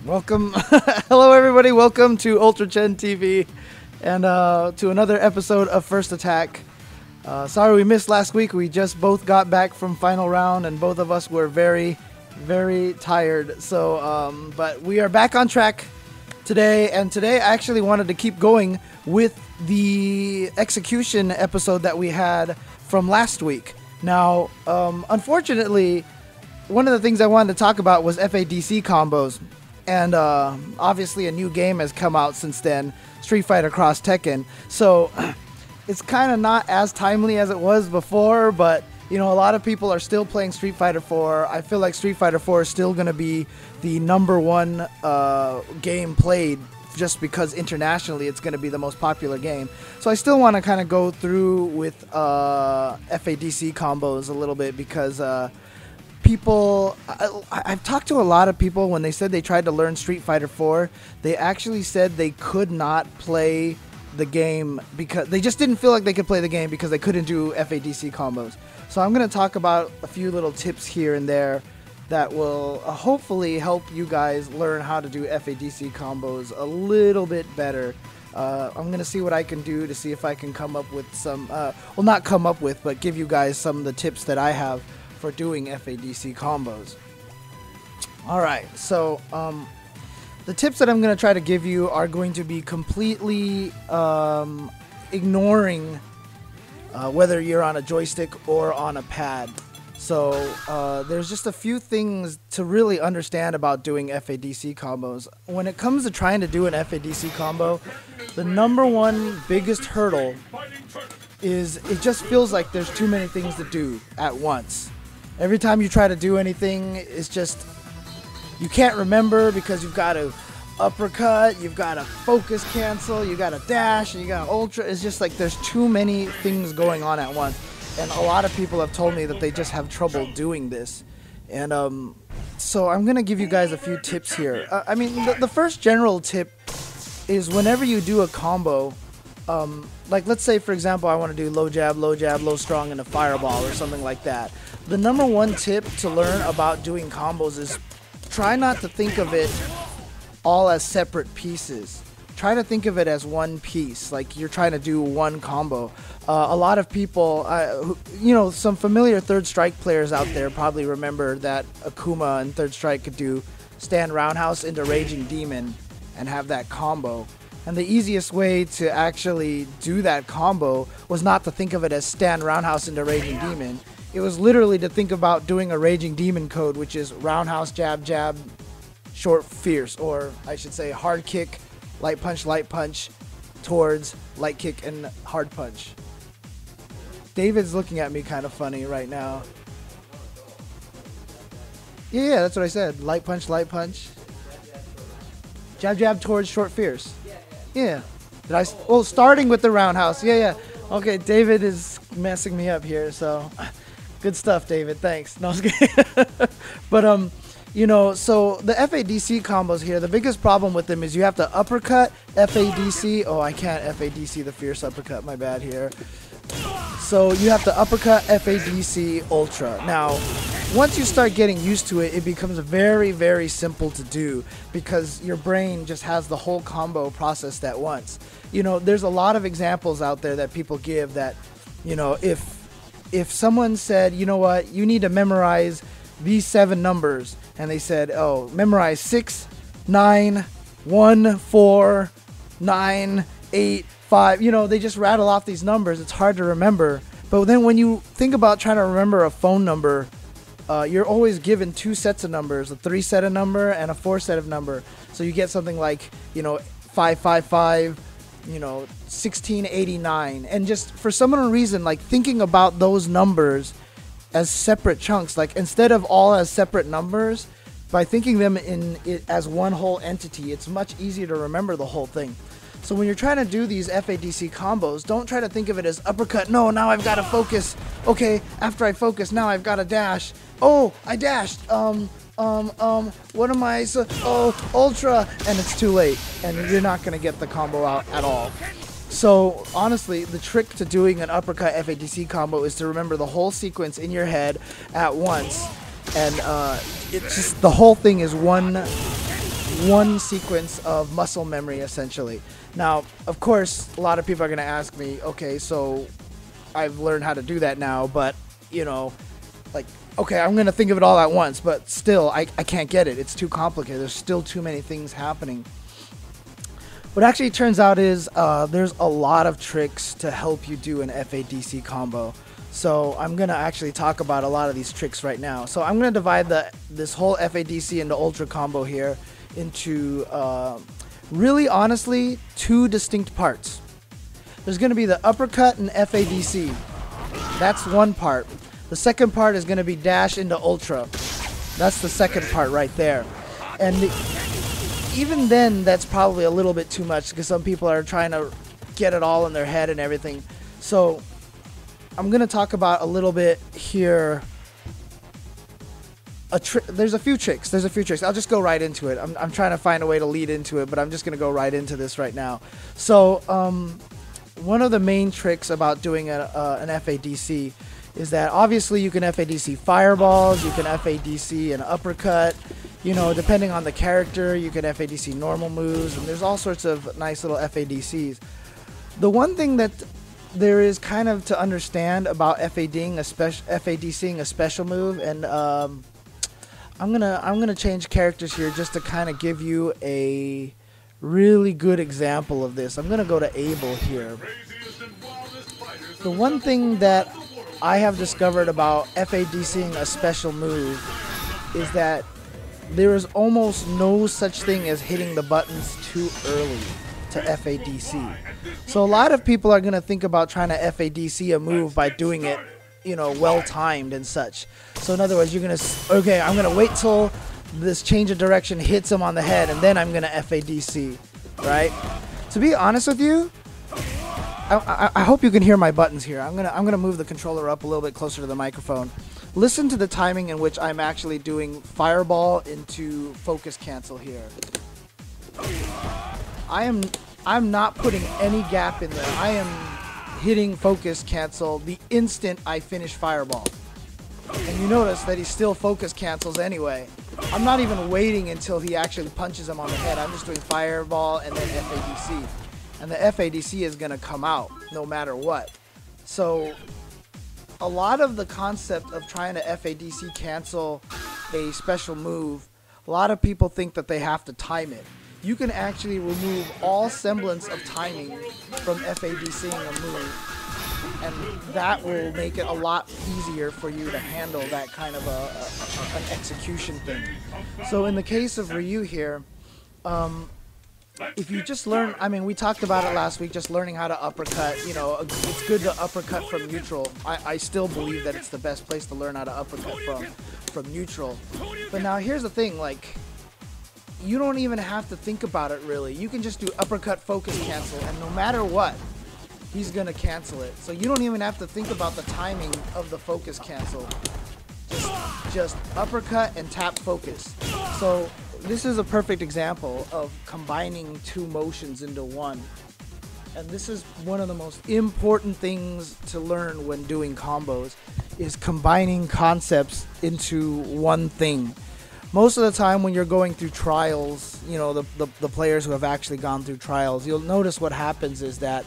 Welcome. Hello, everybody. Welcome to Ultra Chen TV and to another episode of First Attack. Sorry we missed last week. We just both got back from final round and both of us were very, very tired. So, but we are back on track today. And today I actually wanted to keep going with the execution episode that we had from last week. Now, unfortunately, one of the things I wanted to talk about was FADC combos. And obviously a new game has come out since then, Street Fighter Cross Tekken. So it's kind of not as timely as it was before, but you know, a lot of people are still playing Street Fighter 4. I feel like Street Fighter 4 is still going to be the #1 game played just because internationally it's going to be the most popular game. So I still want to kind of go through with FADC combos a little bit because people, I've talked to a lot of people when they said they tried to learn Street Fighter 4, they actually said they could not play the game because they just didn't feel like they could play the game because they couldn't do FADC combos. So I'm going to talk about a few little tips here and there that will hopefully help you guys learn how to do FADC combos a little bit better. I'm going to see what I can do to see if I can come up with some, well, not come up with, but give you guys some of the tips that I have for doing FADC combos. Alright, so the tips that I'm going to try to give you are going to be completely ignoring whether you're on a joystick or on a pad. So there's just a few things to really understand about doing FADC combos. When it comes to trying to do an FADC combo, the #1 biggest hurdle is it just feels like there's too many things to do at once. Every time you try to do anything, it's just, you can't remember because you've got to uppercut, you've got to focus cancel, you got to dash, and you got to ultra. It's just like there's too many things going on at once. And a lot of people have told me that they just have trouble doing this. And so I'm going to give you guys a few tips here. I mean, the first general tip is whenever you do a combo, like let's say for example I want to do low jab, low strong, and a fireball or something like that. The #1 tip to learn about doing combos is try not to think of it all as separate pieces. Try to think of it as one piece, like you're trying to do one combo. A lot of people, you know, some familiar Third Strike players out there probably remember that Akuma in Third Strike could do stand roundhouse into Raging Demon and have that combo. And the easiest way to actually do that combo was not to think of it as stand roundhouse into Raging Demon. It was literally to think about doing a Raging Demon code, which is roundhouse, jab, jab, short, fierce, or I should say hard kick, light punch, towards, light kick, and hard punch. David's looking at me kind of funny right now. Yeah, that's what I said. Light punch, jab, jab, towards, short, fierce. Yeah. Did I? Oh, starting with the roundhouse. Yeah. Okay, David is messing me up here, so good stuff, David. Thanks. No, I was kidding. But you know, so the FADC combos here, the biggest problem with them is you have to uppercut FADC. Oh, I can't FADC the fierce uppercut. My bad here. So you have to uppercut FADC Ultra. Now, once you start getting used to it, it becomes very, very simple to do because your brain just has the whole combo processed at once. You know, there's a lot of examples out there that people give that, you know, if someone said, you know what, you need to memorize these 7 numbers, and they said, oh, memorize 6, 9, 1, 4, 9, 8, 5. You know, they just rattle off these numbers. It's hard to remember. But then when you think about trying to remember a phone number, you're always given 2 sets of numbers, a 3 set of number and a 4 set of number. So you get something like, you know, 555, you know, 1689. And just for some reason, like thinking about those numbers as separate chunks, like instead of all as separate numbers, by thinking them in it as one whole entity, it's much easier to remember the whole thing. So when you're trying to do these FADC combos, don't try to think of it as uppercut. No, now I've got to focus. Okay, after I focus, now I've got to dash. Oh, I dashed. What am I? Oh, ultra, and it's too late, and you're not gonna get the combo out at all. So honestly, the trick to doing an uppercut FADC combo is to remember the whole sequence in your head at once, and it's just the whole thing is one one sequence of muscle memory, essentially. Now, of course, a lot of people are going to ask me, okay, so I've learned how to do that now, but, you know, like, okay, I'm going to think of it all at once, but still, I can't get it. It's too complicated. There's still too many things happening. What actually turns out is there's a lot of tricks to help you do an FADC combo. So I'm going to actually talk about a lot of these tricks right now. So I'm going to divide this whole FADC into Ultra combo here into really honestly 2 distinct parts. There's going to be the uppercut and FADC. That's one part. The second part is going to be dash into Ultra. That's the second part right there. And even then, that's probably a little bit too much because some people are trying to get it all in their head and everything. So I'm going to talk about a little bit here. There's a few tricks. I'll just go right into it. I'm trying to find a way to lead into it, but I'm just going to go right into this right now. So one of the main tricks about doing an FADC is that obviously you can FADC fireballs, you can FADC an uppercut, you know, depending on the character, you can FADC normal moves, and there's all sorts of nice little FADCs. The one thing that there is kind of to understand about FADCing a special move, and I'm gonna change characters here just to kind of give you a really good example of this. I'm gonna go to Abel here. The one thing that I have discovered about FADCing a special move is that there is almost no such thing as hitting the buttons too early to FADC. So a lot of people are going to think about trying to FADC a move by doing it, you know, well timed and such. So in other words, you're going to, okay, I'm going to wait till this change of direction hits him on the head and then I'm going to FADC, right? To be honest with you, I hope you can hear my buttons here. I'm gonna move the controller up a little bit closer to the microphone. Listen to the timing in which I'm actually doing fireball into focus cancel here. I'm not putting any gap in there. I am hitting focus cancel the instant I finish fireball. And you notice that he still focus cancels anyway. I'm not even waiting until he actually punches him on the head. I'm just doing fireball and then FADC. And the FADC is going to come out no matter what. So a lot of the concept of trying to FADC cancel a special move, a lot of people think that they have to time it. You can actually remove all semblance of timing from FADCing a move, and that will make it a lot easier for you to handle that kind of an execution thing. So in the case of Ryu here, if you just learn, I mean, we talked about it last week, just learning how to uppercut, you know, it's good to uppercut from neutral. I still believe that it's the best place to learn how to uppercut from neutral. But now here's the thing, like, you don't even have to think about it really. You can just do uppercut focus cancel, and no matter what, he's going to cancel it. So you don't even have to think about the timing of the focus cancel. Just uppercut and tap focus. So this is a perfect example of combining 2 motions into one. And this is one of the most important things to learn when doing combos, is combining concepts into one thing. Most of the time when you're going through trials, you know, the players who have actually gone through trials, you'll notice what happens is that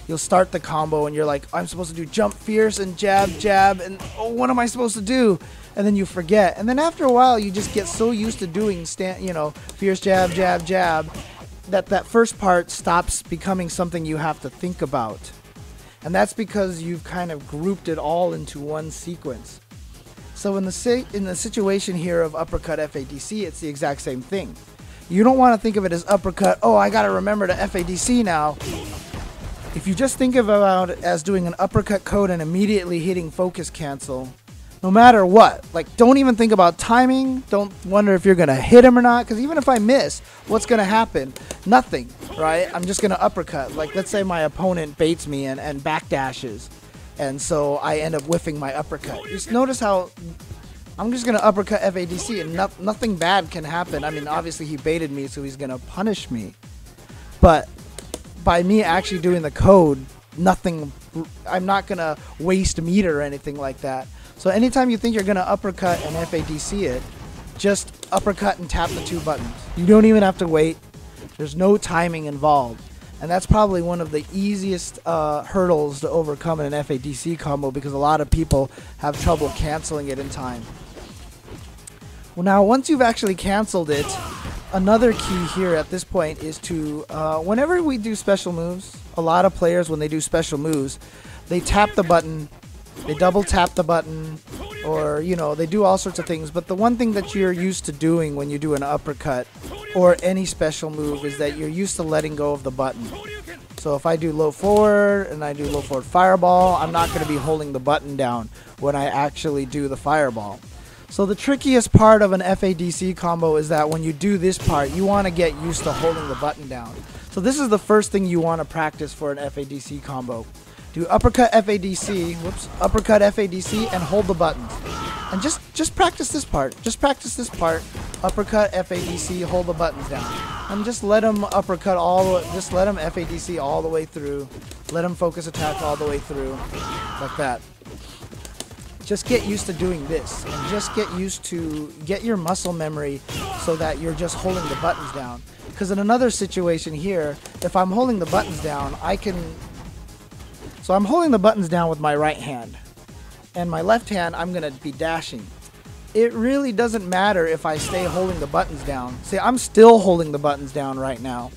you'll start the combo and you're like, I'm supposed to do jump fierce and jab, jab, and oh, what am I supposed to do? And then you forget. And then after a while, you just get so used to doing, fierce jab, jab, jab, that first part stops becoming something you have to think about. And that's because you've kind of grouped it all into one sequence. So in the situation here of uppercut FADC, it's the exact same thing. You don't want to think of it as uppercut, oh, I got to remember to FADC now. If you just think about it as doing an uppercut code and immediately hitting focus cancel, no matter what, like, don't even think about timing, don't wonder if you're going to hit him or not, because even if I miss, what's going to happen? Nothing, right? I'm just going to uppercut. Like, let's say my opponent baits me and backdashes, and so I end up whiffing my uppercut. Just notice how I'm just going to uppercut FADC and nothing bad can happen. I mean, obviously he baited me, so he's going to punish me. But by me actually doing the code, nothing, I'm not going to waste meter or anything like that. So anytime you think you're going to uppercut and FADC it, just uppercut and tap the 2 buttons. You don't even have to wait. There's no timing involved. And that's probably one of the easiest hurdles to overcome in an FADC combo, because a lot of people have trouble canceling it in time. Well, now once you've actually canceled it, another key here at this point is to, whenever we do special moves, a lot of players, when they do special moves, they tap the button, they double tap the button, or, you know, they do all sorts of things. But the one thing that you're used to doing when you do an uppercut or any special move is that you're used to letting go of the button. So if I do low forward and I do low forward fireball, I'm not going to be holding the button down when I actually do the fireball. So the trickiest part of an FADC combo is that when you do this part, you want to get used to holding the button down. So this is the first thing you want to practice for an FADC combo. Do uppercut FADC, uppercut FADC, and hold the buttons. And just practice this part. Just practice this part. Uppercut FADC, hold the buttons down. And just let them uppercut just let them FADC all the way through. Let them focus attack all the way through. Like that. Just get used to doing this. And just get used to, get your muscle memory so that you're just holding the buttons down. Because in another situation here, if I'm holding the buttons down, so I'm holding the buttons down with my right hand. And my left hand, I'm going to be dashing. It really doesn't matter if I stay holding the buttons down. See, I'm still holding the buttons down right now.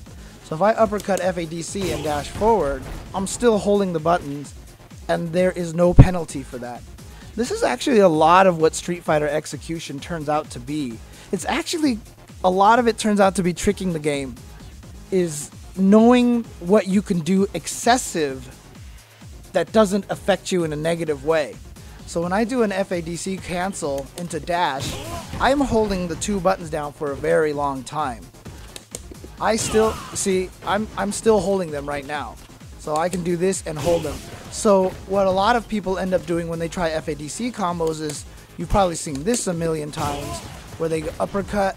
So if I uppercut FADC and dash forward, I'm still holding the buttons, and there is no penalty for that. This is actually a lot of what Street Fighter execution turns out to be. It's actually, a lot of it turns out to be tricking the game. Is knowing what you can do excessive that doesn't affect you in a negative way. So when I do an FADC cancel into dash, I'm holding the 2 buttons down for a very long time. I still, see, I'm still holding them right now. So I can do this and hold them. So what a lot of people end up doing when they try FADC combos is, you've probably seen this a million times, where they uppercut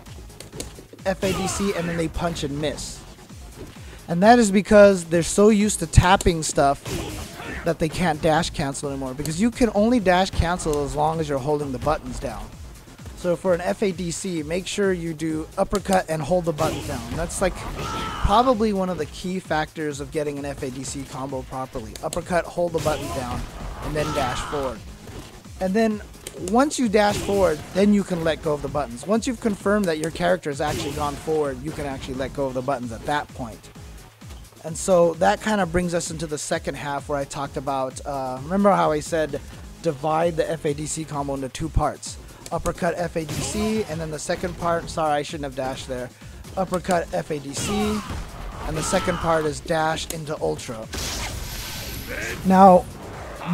FADC and then they punch and miss. And that is because they're so used to tapping stuff that they can't dash cancel anymore, because you can only dash cancel as long as you're holding the buttons down. So for an FADC, make sure you do uppercut and hold the buttons down. That's like probably one of the key factors of getting an FADC combo properly. Uppercut, hold the buttons down, and then dash forward. And then once you dash forward, then you can let go of the buttons. Once you've confirmed that your character has actually gone forward, you can actually let go of the buttons at that point. And so that kind of brings us into the second half, where I talked about, remember how I said divide the FADC combo into 2 parts. Uppercut FADC, and then the second part, sorry, I shouldn't have dashed there. Uppercut FADC, and the second part is dash into ultra. Now,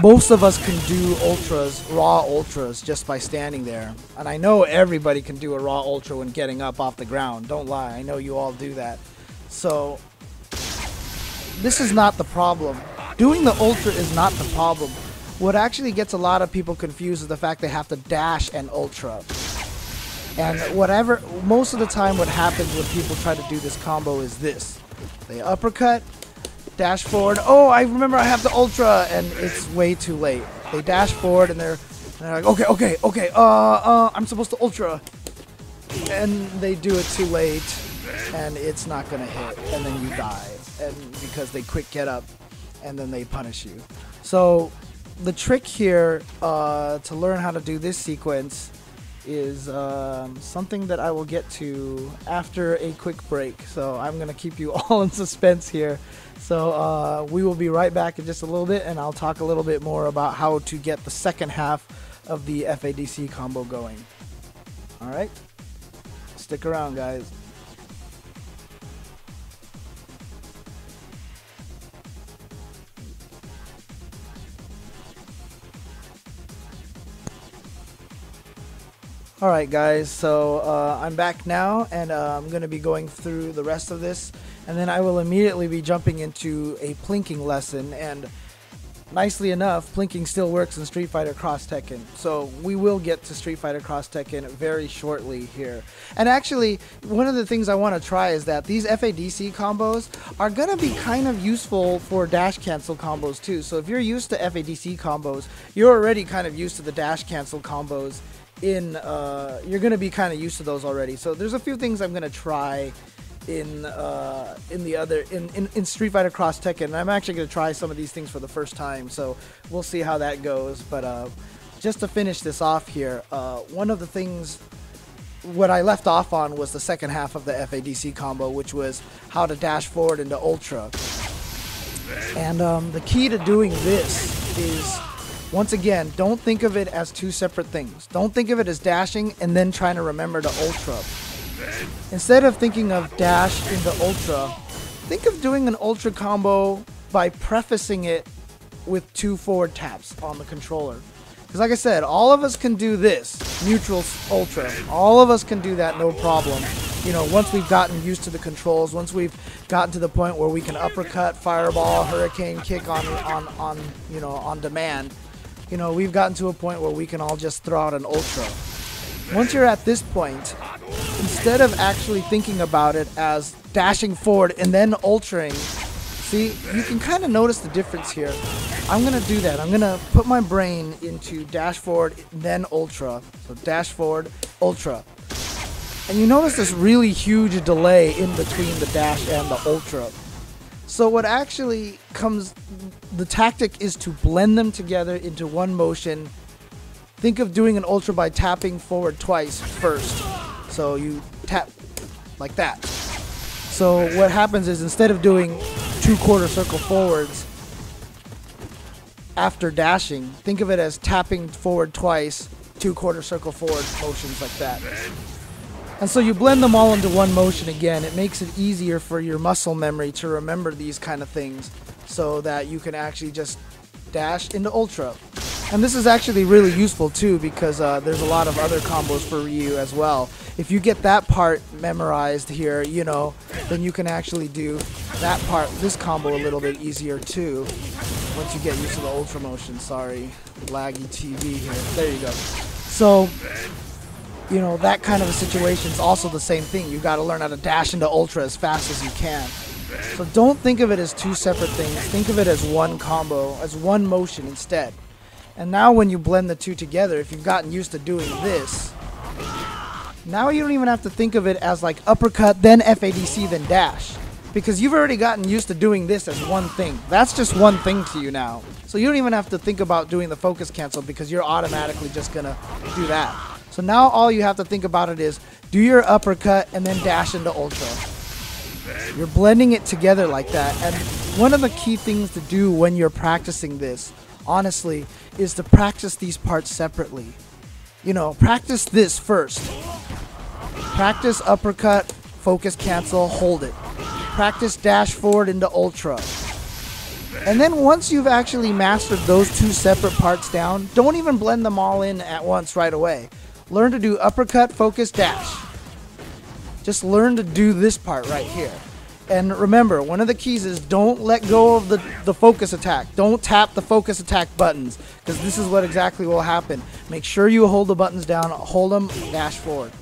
most of us can do ultras, raw ultras, just by standing there. And I know everybody can do a raw ultra when getting up off the ground. Don't lie, I know you all do that. So this is not the problem. Doing the ultra is not the problem. What actually gets a lot of people confused is the fact they have to dash and ultra. And most of the time what happens when people try to do this combo is this. They uppercut, dash forward, oh, I remember I have to ultra, and it's way too late. They dash forward and they're like, okay, I'm supposed to ultra. And they do it too late, and it's not gonna hit, and then you die. And because they quick get up and then they punish you. So the trick here to learn how to do this sequence is something that I will get to after a quick break. So I'm gonna keep you all in suspense here. So we will be right back in just a little bit, and I'll talk a little bit more about how to get the second half of the FADC combo going. Alright, stick around, guys. Alright guys, so I'm back now, and I'm going to be going through the rest of this, and then I will immediately be jumping into a plinking lesson. And nicely enough, plinking still works in Street Fighter Cross Tekken, so we will get to Street Fighter Cross Tekken very shortly here. And actually, one of the things I want to try is that these FADC combos are going to be kind of useful for dash cancel combos too. So if you're used to FADC combos, you're already kind of used to the dash cancel combos you're gonna be kind of used to those already. So there's a few things I'm gonna try in Street Fighter Cross Tekken. And I'm actually gonna try some of these things for the first time, so we'll see how that goes. But just to finish this off here, one of the things what I left off on was the second half of the FADC combo, which was how to dash forward into Ultra. And the key to doing this is, once again, don't think of it as two separate things. Don't think of it as dashing and then trying to remember to Ultra. Instead of thinking of dash into Ultra, think of doing an Ultra combo by prefacing it with 2 forward taps on the controller. Because like I said, all of us can do this, neutral Ultra. All of us can do that, no problem. You know, once we've gotten used to the controls, once we've gotten to the point where we can uppercut, fireball, hurricane kick on demand, you know, we've gotten to a point where we can all just throw out an Ultra. Once you're at this point, instead of actually thinking about it as dashing forward and then ultraing, see, you can kind of notice the difference here. I'm going to do that. I'm going to put my brain into dash forward, then ultra. So dash forward, ultra. And you notice this really huge delay in between the dash and the ultra. So what actually comes, the tactic is to blend them together into one motion. Think of doing an ultra by tapping forward twice first. So you tap like that. So what happens is, instead of doing 2 quarter circle forwards after dashing, think of it as tapping forward twice, 2 quarter circle forward motions like that. And so you blend them all into one motion again. It makes it easier for your muscle memory to remember these kind of things, so that you can actually just dash into Ultra. And this is actually really useful too, because there's a lot of other combos for Ryu as well. If you get that part memorized here, you know, then you can actually do that part, this combo, a little bit easier too, once you get used to the Ultra motion. Sorry, laggy TV here. There you go. So, you know, that kind of a situation is also the same thing. You got to learn how to dash into Ultra as fast as you can. So don't think of it as 2 separate things. Think of it as one combo, as one motion instead. And now when you blend the 2 together, if you've gotten used to doing this, now you don't even have to think of it as like uppercut, then FADC, then dash. Because you've already gotten used to doing this as one thing. That's just one thing to you now. So you don't even have to think about doing the focus cancel, because you're automatically just going to do that. So now all you have to think about it is, do your uppercut and then dash into Ultra. You're blending it together like that. And one of the key things to do when you're practicing this, honestly, is to practice these parts separately. You know, practice this first. Practice uppercut, focus cancel, hold it. Practice dash forward into Ultra. And then once you've actually mastered those 2 separate parts down, don't even blend them all in at once right away. Learn to do uppercut, focus, dash. Just learn to do this part right here. And remember, one of the keys is don't let go of the focus attack. Don't tap the focus attack buttons, because this is what exactly will happen. Make sure you hold the buttons down, hold them, dash forward.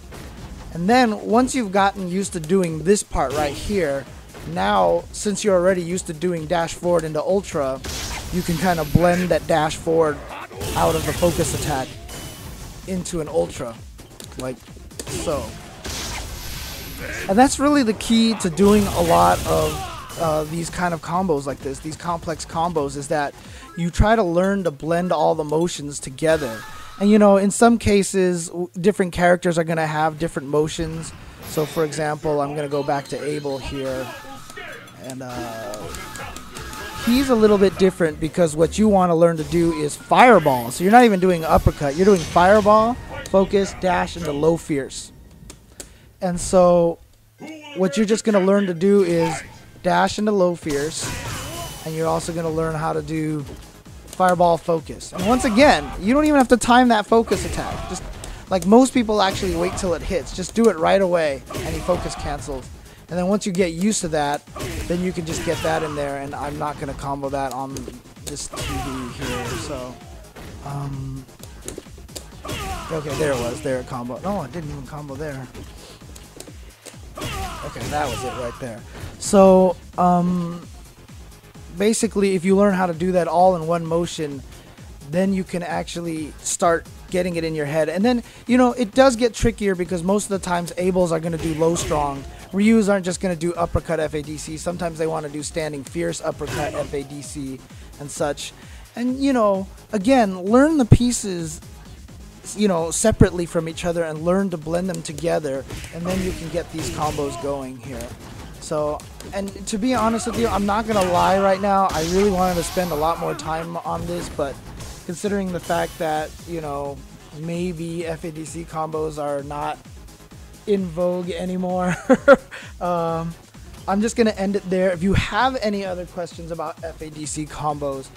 And then once you've gotten used to doing this part right here, now since you're already used to doing dash forward into Ultra, you can kind of blend that dash forward out of the focus attack into an Ultra, like so. And that's really the key to doing a lot of these kind of combos like this, these complex combos, is that you try to learn to blend all the motions together. And you know, in some cases, different characters are going to have different motions. So for example, I'm going to go back to Abel here. And he's a little bit different, because what you want to learn to do is fireball. So you're not even doing uppercut. You're doing fireball, focus, dash, into low fierce. And so what you're just going to learn to do is dash into low fierce. And you're also going to learn how to do fireball, focus. And once again, you don't even have to time that focus attack. Just like most people actually wait till it hits. Just do it right away and he focus cancels. And then once you get used to that, then you can just get that in there. And I'm not going to combo that on this TV here. So, okay, there it was. There it combo. No, it didn't even combo there. Okay, that was it right there. So, basically, if you learn how to do that all in one motion, then you can actually start getting it in your head. And then, you know, it does get trickier because most of the times Ables are going to do low strong. Ryus aren't just going to do uppercut FADC. Sometimes they want to do standing fierce uppercut FADC and such. And, you know, again, learn the pieces, you know, separately from each other and learn to blend them together, and then you can get these combos going here. So, and to be honest with you, I'm not going to lie right now. I really wanted to spend a lot more time on this, but considering the fact that, you know, maybe FADC combos are not in vogue anymore, I'm just going to end it there. If you have any other questions about FADC combos,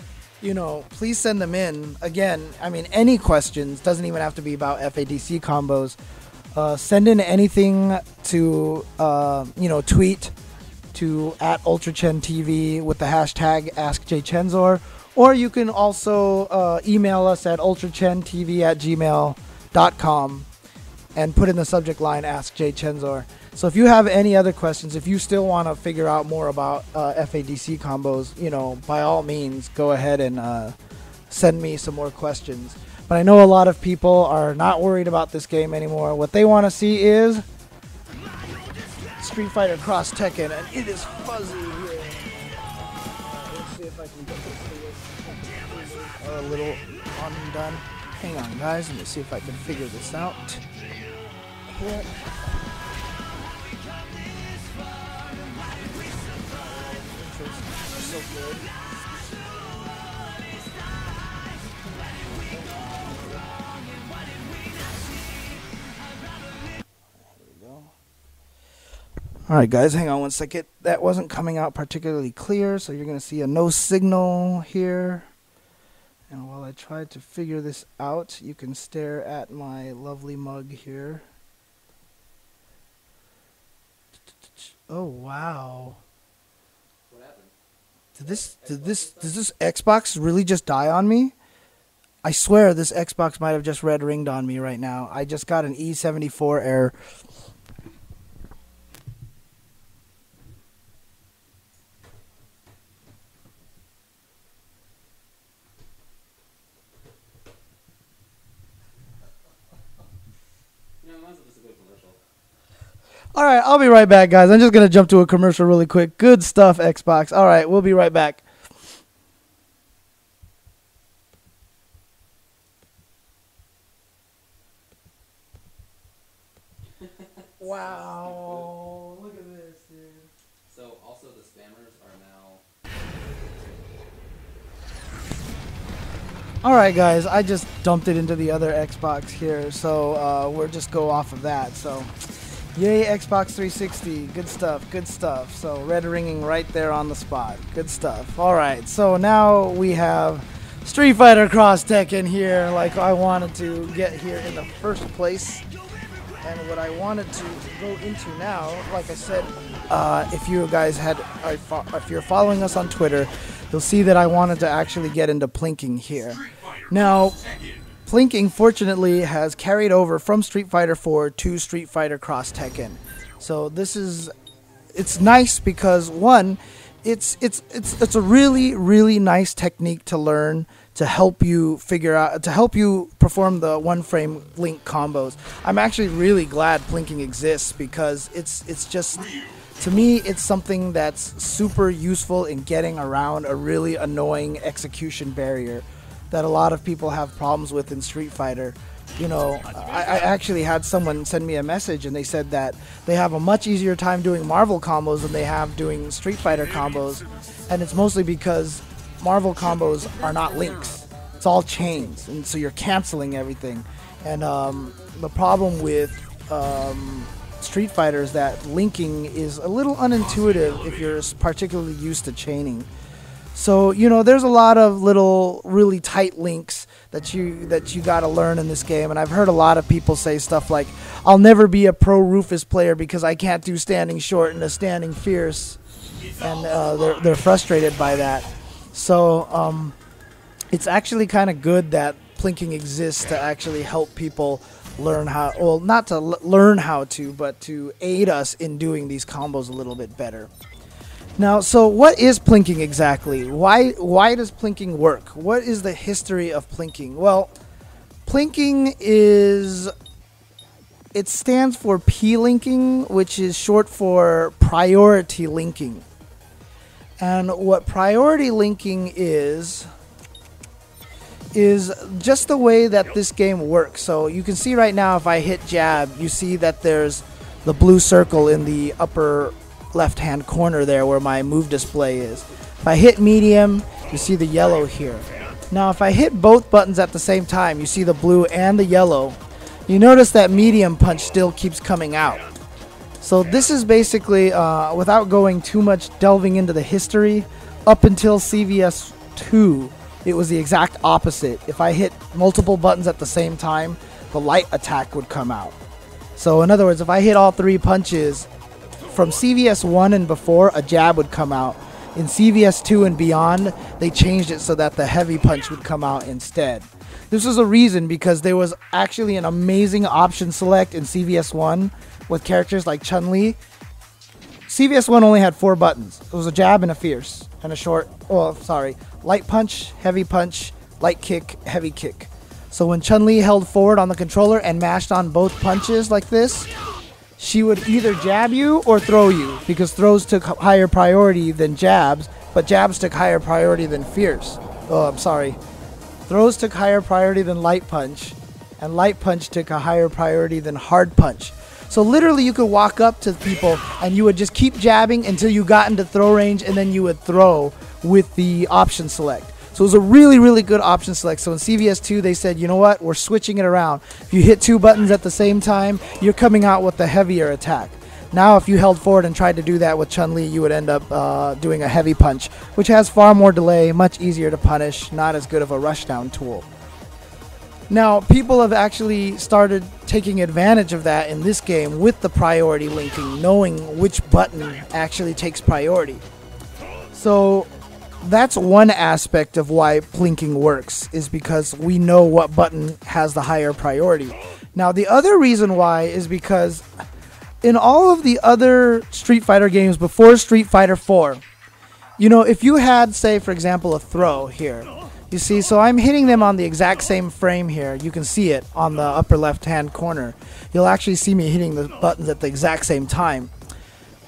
you know, please send them in. Again, I mean, any questions, doesn't even have to be about FADC combos. Send in anything to, you know, tweet to @UltraChenTV with the hashtag AskJchensor, or you can also email us at ultrachentv@gmail.com and put in the subject line AskJchensor. So if you have any other questions, if you still want to figure out more about FADC combos, you know, by all means, go ahead and send me some more questions. But I know a lot of people are not worried about this game anymore. What they want to see is Street Fighter Cross Tekken, and it is fuzzy here. Let's see if I can get this a little undone. Hang on, guys. Let me see if I can figure this out. Here. So good. Alright guys, hang on one second. That wasn't coming out particularly clear, so you're going to see a no signal here. And while I try to figure this out, you can stare at my lovely mug here. Oh wow. What happened? Does this Xbox really just die on me? I swear this Xbox might have just red ringed on me right now. I just got an E74 error. Alright, I'll be right back, guys. I'm just going to jump to a commercial really quick. Good stuff, Xbox. Alright, we'll be right back. Wow. Look at this, dude. So, also the spammers are now... Alright, guys. I just dumped it into the other Xbox here, so we'll just go off of that. So... Yay, Xbox 360. Good stuff, good stuff. So, red ringing right there on the spot. Good stuff. Alright, so now we have Street Fighter Cross Tekken here, like I wanted to get here in the first place. And what I wanted to go into now, like I said, if you guys if you're following us on Twitter, you'll see that I wanted to actually get into plinking here. Now, plinking, fortunately, has carried over from Street Fighter 4 to Street Fighter Cross Tekken. So it's nice because, one, it's a really, really nice technique to learn to help you perform the one-frame link combos. I'm actually really glad plinking exists because it's just, to me, it's something that's super useful in getting around a really annoying execution barrier that a lot of people have problems with in Street Fighter. You know, I actually had someone send me a message and they said that they have a much easier time doing Marvel combos than they have doing Street Fighter combos, and it's mostly because Marvel combos are not links. It's all chains, and so you're canceling everything. And the problem with Street Fighter is that linking is a little unintuitive if you're particularly used to chaining. So, you know, there's a lot of little really tight links that you got to learn in this game, and I've heard a lot of people say stuff like, I'll never be a pro Rufus player because I can't do standing short and a standing fierce, and they're frustrated by that. So it's actually kind of good that plinking exists to actually help people learn how, well, not to learn how to, but to aid us in doing these combos a little bit better. Now, so what is plinking exactly? Why does plinking work? What is the history of plinking? Well, Plinking is, it stands for P-linking, which is short for priority linking. And what priority linking is just the way that this game works. So you can see right now if I hit jab, you see that there's the blue circle in the upper left hand corner there where my move display is. If I hit medium, you see the yellow here. Now if I hit both buttons at the same time, you see the blue and the yellow. You notice that medium punch still keeps coming out. So this is basically, without going too much delving into the history, up until CVS 2, it was the exact opposite. If I hit multiple buttons at the same time, the light attack would come out. So in other words, if I hit all 3 punches, from CVS 1 and before, a jab would come out. In CVS 2 and beyond, they changed it so that the heavy punch would come out instead. This was a reason because there was actually an amazing option select in CVS 1 with characters like Chun-Li. CVS 1 only had 4 buttons. It was a jab and a fierce and a short, light punch, heavy punch, light kick, heavy kick. So when Chun-Li held forward on the controller and mashed on both punches like this, she would either jab you or throw you, because throws took higher priority than jabs, but jabs took higher priority than fierce. Throws took higher priority than light punch, and light punch took a higher priority than hard punch. So literally you could walk up to people and you would just keep jabbing until you got into throw range, and then you would throw with the option select. So it was a really, really good option select. So in CVS 2, they said, you know what, we're switching it around. If you hit 2 buttons at the same time, you're coming out with the heavier attack. Now if you held forward and tried to do that with Chun-Li, you would end up doing a heavy punch, which has far more delay, much easier to punish, not as good of a rushdown tool. Now, people have actually started taking advantage of that in this game with the priority linking, knowing which button actually takes priority. So that's one aspect of why plinking works, is because we know what button has the higher priority. Now, the other reason why is because in all of the other Street Fighter games before Street Fighter 4, you know, if you had, say, for example, a throw here, you see, so I'm hitting them on the exact same frame here. You can see it on the upper left-hand corner. You'll actually see me hitting the buttons at the exact same time.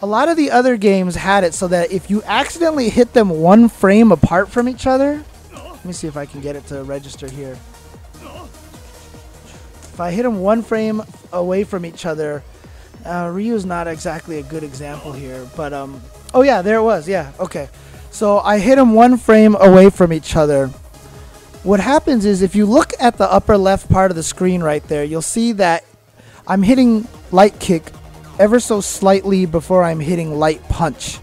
A lot of the other games had it so that if you accidentally hit them 1 frame apart from each other, let me see if I can get it to register here. If I hit them 1 frame away from each other, Ryu's not exactly a good example here, but oh yeah, there it was. Yeah, okay. So I hit them 1 frame away from each other. What happens is if you look at the upper left part of the screen right there, you'll see that I'm hitting light kick ever so slightly before I'm hitting light punch.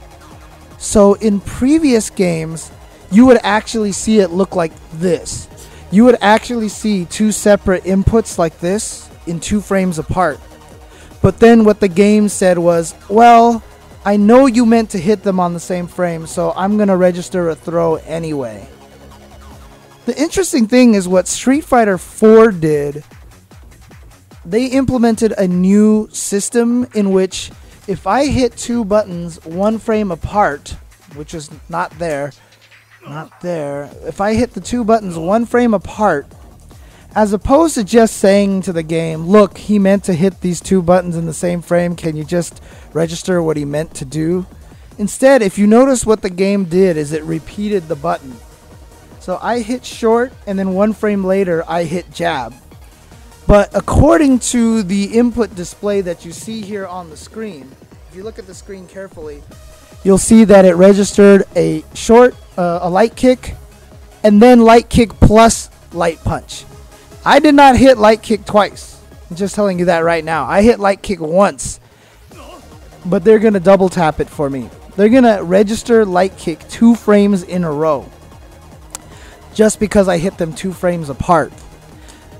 So in previous games, you would actually see it look like this. You would actually see 2 separate inputs like this in 2 frames apart. But then what the game said was, well, I know you meant to hit them on the same frame, so I'm going to register a throw anyway. The interesting thing is what Street Fighter 4 did. They implemented a new system in which if I hit 2 buttons 1 frame apart, which is not there, if I hit the 2 buttons 1 frame apart, as opposed to just saying to the game, look, he meant to hit these 2 buttons in the same frame, can you just register what he meant to do? Instead, if you notice what the game did is it repeated the button. So I hit short, and then 1 frame later I hit jab. But according to the input display that you see here on the screen, if you look at the screen carefully, you'll see that it registered a short, a light kick, and then light kick plus light punch. I did not hit light kick twice. I'm just telling you that right now. I hit light kick once, but they're going to double tap it for me. They're going to register light kick 2 frames in a row just because I hit them 2 frames apart.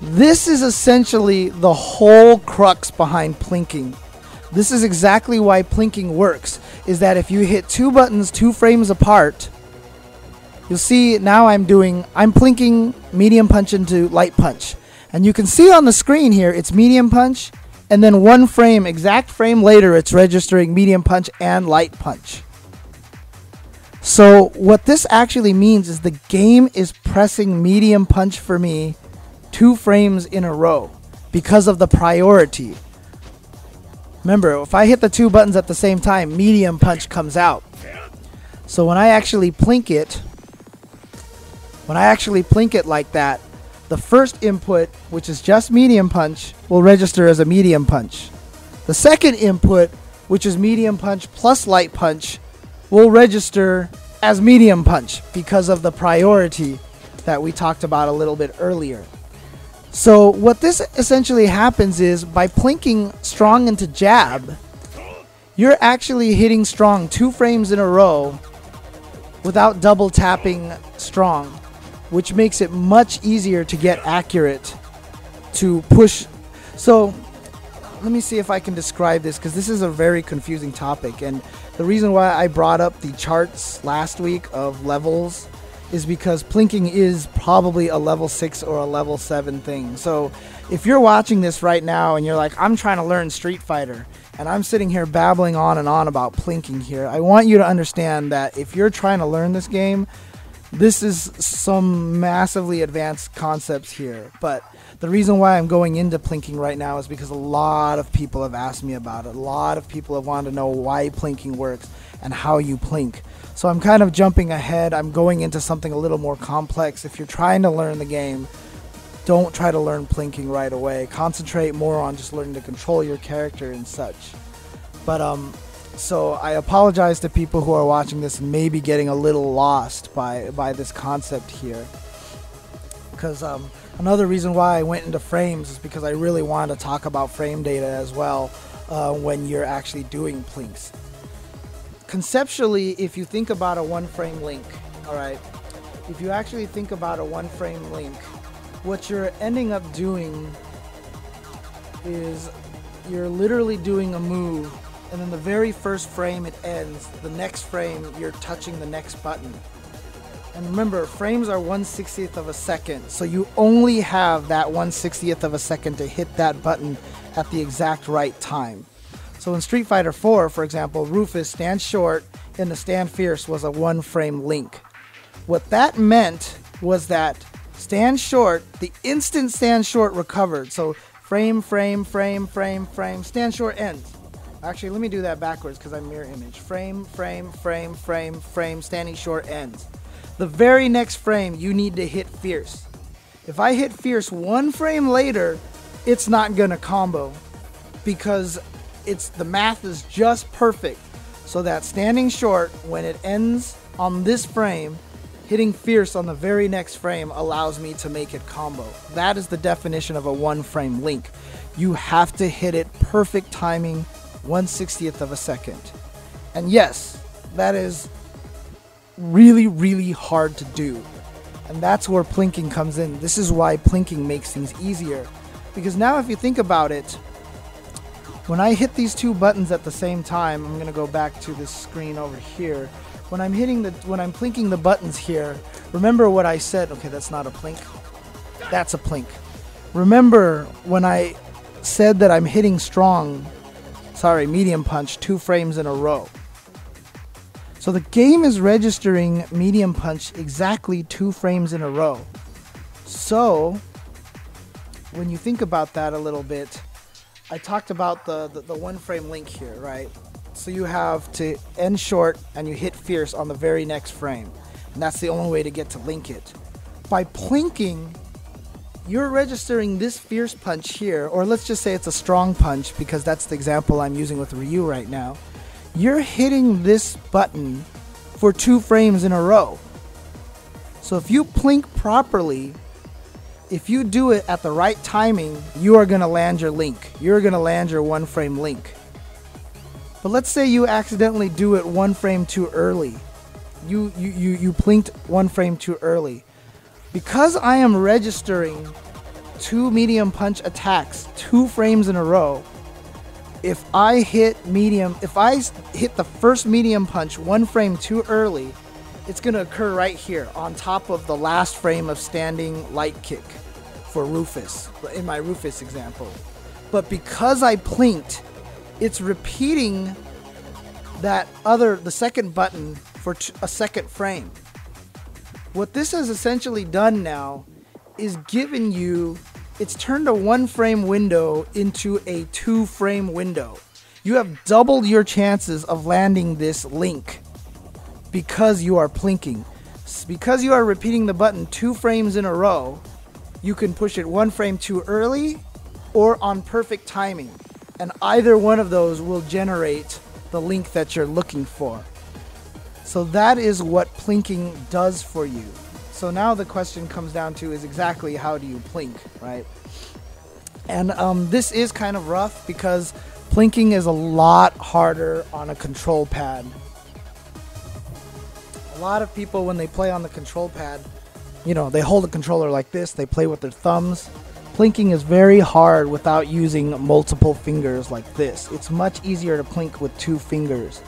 This is essentially the whole crux behind plinking. This is exactly why plinking works, is that if you hit 2 buttons 2 frames apart, you'll see now I'm plinking medium punch into light punch. And you can see on the screen here, it's medium punch, and then 1 frame, exact frame later, it's registering medium punch and light punch. So what this actually means is the game is pressing medium punch for me 2 frames in a row because of the priority. Remember, if I hit the 2 buttons at the same time, medium punch comes out. So when I actually plink it, like that, the first input, which is just medium punch, will register as a medium punch. The second input, which is medium punch plus light punch, will register as medium punch because of the priority that we talked about a little bit earlier. So what this essentially happens is, by plinking strong into jab, you're actually hitting strong 2 frames in a row without double tapping strong, which makes it much easier to get accurate to push. So let me see if I can describe this, because this is a very confusing topic, and the reason why I brought up the charts last week of levels is because plinking is probably a level 6 or a level 7 thing. So if you're watching this right now and you're like, I'm trying to learn Street Fighter, and I'm sitting here babbling on and on about plinking here, I want you to understand that if you're trying to learn this game, this is some massively advanced concepts here. But the reason why I'm going into plinking right now is because a lot of people have asked me about it. A lot of people have wanted to know why plinking works and how you plink. So I'm kind of jumping ahead. I'm going into something a little more complex. If you're trying to learn the game, don't try to learn plinking right away. Concentrate more on just learning to control your character and such. But so I apologize to people who are watching this and maybe getting a little lost by this concept here. Because another reason why I went into frames is because I really wanted to talk about frame data as well when you're actually doing plinks. Conceptually, if you think about a 1-frame link, alright, if you actually think about a 1-frame link, what you're ending up doing is you're literally doing a move, and in the very first frame it ends, the next frame you're touching the next button. And remember, frames are 1/60th of a second, so you only have that 1/60th of a second to hit that button at the exact right time. So in Street Fighter 4, for example, Rufus stand short and the stand fierce was a 1-frame link. What that meant was that stand short, the instant stand short recovered. So frame, frame, frame, frame, frame, stand short ends. Actually, let me do that backwards because I'm mirror image. Frame, frame, frame, frame, frame, standing short ends. The very next frame, you need to hit fierce. If I hit fierce 1 frame later, it's not gonna combo because the math is just perfect. So that standing short, when it ends on this frame, hitting fierce on the very next frame allows me to make it combo. That is the definition of a 1-frame link. You have to hit it perfect timing, 1/60th of a second. And yes, that is really, really hard to do. And that's where plinking comes in. This is why plinking makes things easier. Because now if you think about it, when I hit these 2 buttons at the same time, I'm gonna go back to this screen over here. When I'm plinking the buttons here, remember what I said. Okay, that's not a plink. That's a plink. Remember when I said that I'm hitting medium punch 2 frames in a row. So the game is registering medium punch exactly 2 frames in a row. So when you think about that a little bit, I talked about the 1-frame link here, right? So you have to end short and you hit fierce on the very next frame. And that's the only way to get to link it. By plinking, you're registering this fierce punch here, or let's just say it's a strong punch because that's the example I'm using with Ryu right now. You're hitting this button for 2 frames in a row. So if you plink properly, if you do it at the right timing, you are going to land your link. You're going to land your 1-frame link. But let's say you accidentally do it 1 frame too early. You plinked 1 frame too early. Because I am registering 2 medium punch attacks 2 frames in a row, if I hit the first medium punch 1 frame too early, it's going to occur right here on top of the last frame of standing light kick for Rufus, in my Rufus example. But because I plinked, it's repeating the second button for a second frame. What this has essentially done now is giving you, it's turned a 1-frame window into a 2-frame window. You have doubled your chances of landing this link because you are plinking. Because you are repeating the button 2 frames in a row, you can push it 1 frame too early or on perfect timing. And either one of those will generate the link that you're looking for. So that is what plinking does for you. So now the question comes down to is exactly how do you plink, right? And this is kind of rough because plinking is a lot harder on a control pad. A lot of people, when they play on the control pad, you know, they hold the controller like this, they play with their thumbs. Plinking is very hard without using multiple fingers like this. It's much easier to plink with 2 fingers.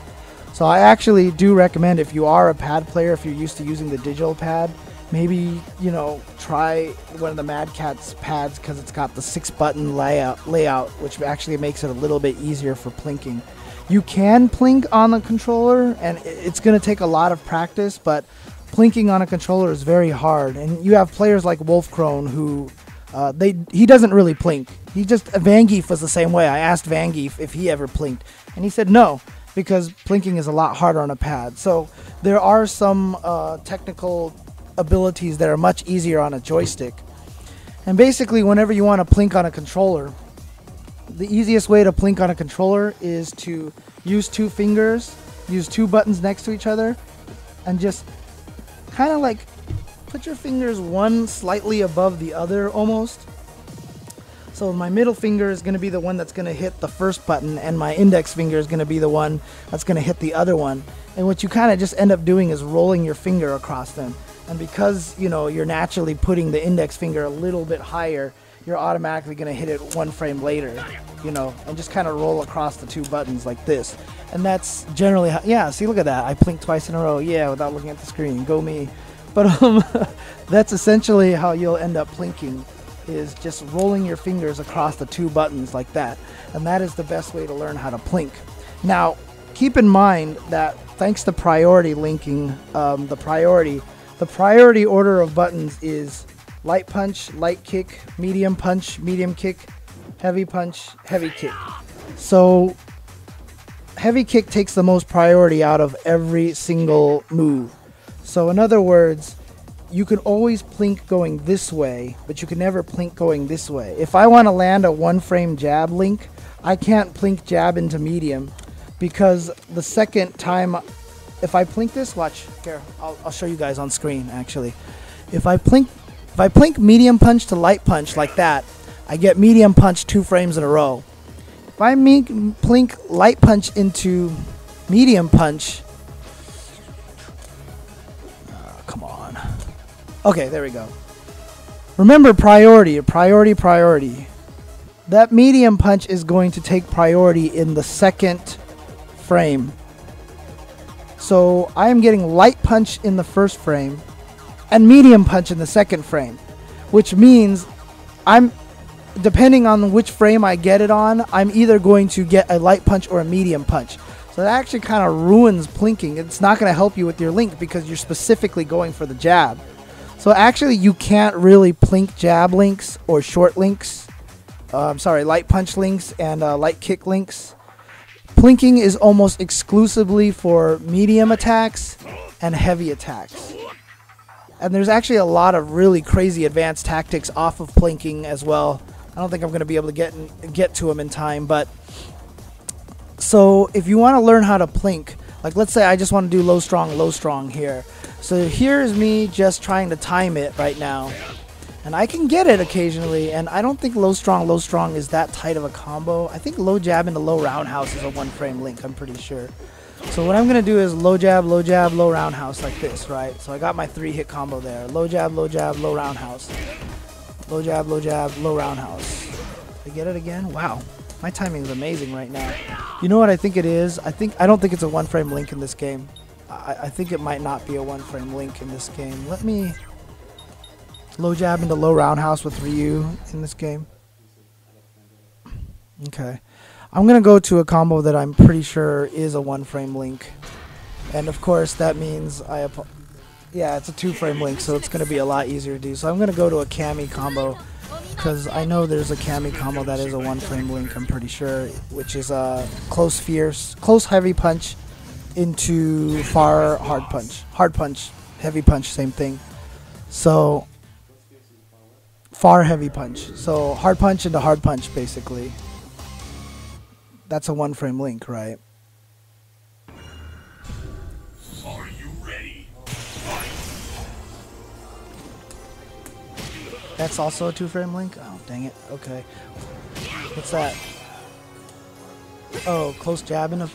So I actually do recommend, if you are a pad player, if you're used to using the digital pad, maybe, you know, try one of the Mad Catz pads because it's got the 6-button layout, which actually makes it a little bit easier for plinking. You can plink on the controller, and it's going to take a lot of practice, but plinking on a controller is very hard. And you have players like Wolfcrone who, he doesn't really plink. Vangeef was the same way. I asked Vangeef if he ever plinked, and he said no, because plinking is a lot harder on a pad. So there are some technical abilities that are much easier on a joystick. And basically, whenever you want to plink on a controller, the easiest way to plink on a controller is to use 2 fingers, use 2 buttons next to each other, and just kind of like put your fingers one slightly above the other almost. So my middle finger is going to be the one that's going to hit the first button, and my index finger is going to be the one that's going to hit the other one. And what you kind of just end up doing is rolling your finger across them. And because, you know, you're naturally putting the index finger a little bit higher, you're automatically going to hit it 1 frame later, you know, and just kind of roll across the 2 buttons like this. And that's generally how, yeah, see, look at that. I plinked twice in a row, yeah, without looking at the screen. Go me. But that's essentially how you'll end up plinking, is just rolling your fingers across the 2 buttons like that. And that is the best way to learn how to plink. Now, keep in mind that thanks to priority linking, the priority order of buttons is light punch, light kick, medium punch, medium kick, heavy punch, heavy kick. So heavy kick takes the most priority out of every single move. So in other words, you can always plink going this way, but you can never plink going this way. If I want to land a 1-frame jab link, I can't plink jab into medium, because the second time, if I plink this, watch here, I'll show you guys on screen actually. If I plink medium punch to light punch like that, I get medium punch 2 frames in a row. If I plink light punch into medium punch, come on. Okay, there we go. Remember priority. That medium punch is going to take priority in the 2nd frame. So I am getting light punch in the 1st frame and medium punch in the 2nd frame, which means depending on which frame I get it on, I'm either going to get a light punch or a medium punch. So that actually kind of ruins plinking. It's not going to help you with your link because you're specifically going for the jab. So actually you can't really plink jab links or short links. Light punch links and light kick links. Plinking is almost exclusively for medium attacks and heavy attacks. And there's actually a lot of really crazy advanced tactics off of plinking as well. I don't think I'm going to be able to get to them in time, but so if you want to learn how to plink, like let's say I just want to do low strong here. So here's me just trying to time it right now. And I can get it occasionally, and I don't think low strong is that tight of a combo. I think low jab into low roundhouse is a 1-frame link, I'm pretty sure. So what I'm going to do is low jab, low roundhouse like this, right? So I got my 3-hit combo there. Low jab, low roundhouse. Low jab, low roundhouse. Did I get it again? Wow. My timing is amazing right now. You know what I think it is? I don't think it's a 1-frame link in this game. I think it might not be a 1-frame link in this game. Let me low jab into low roundhouse with Ryu in this game. Okay. I'm going to go to a combo that I'm pretty sure is a 1-frame link. And of course that means Yeah, it's a 2-frame link, so it's going to be a lot easier to do. So I'm going to go to a Kami combo, because I know there's a Kami combo that is a 1-frame link, I'm pretty sure, which is a close fierce, close heavy punch into far hard punch. Hard punch, heavy punch, same thing. So, far heavy punch. So, hard punch into hard punch, basically. That's a 1-frame link, right? Are you ready? That's also a 2-frame link? Oh, dang it. Okay. What's that? Oh, close jab and a...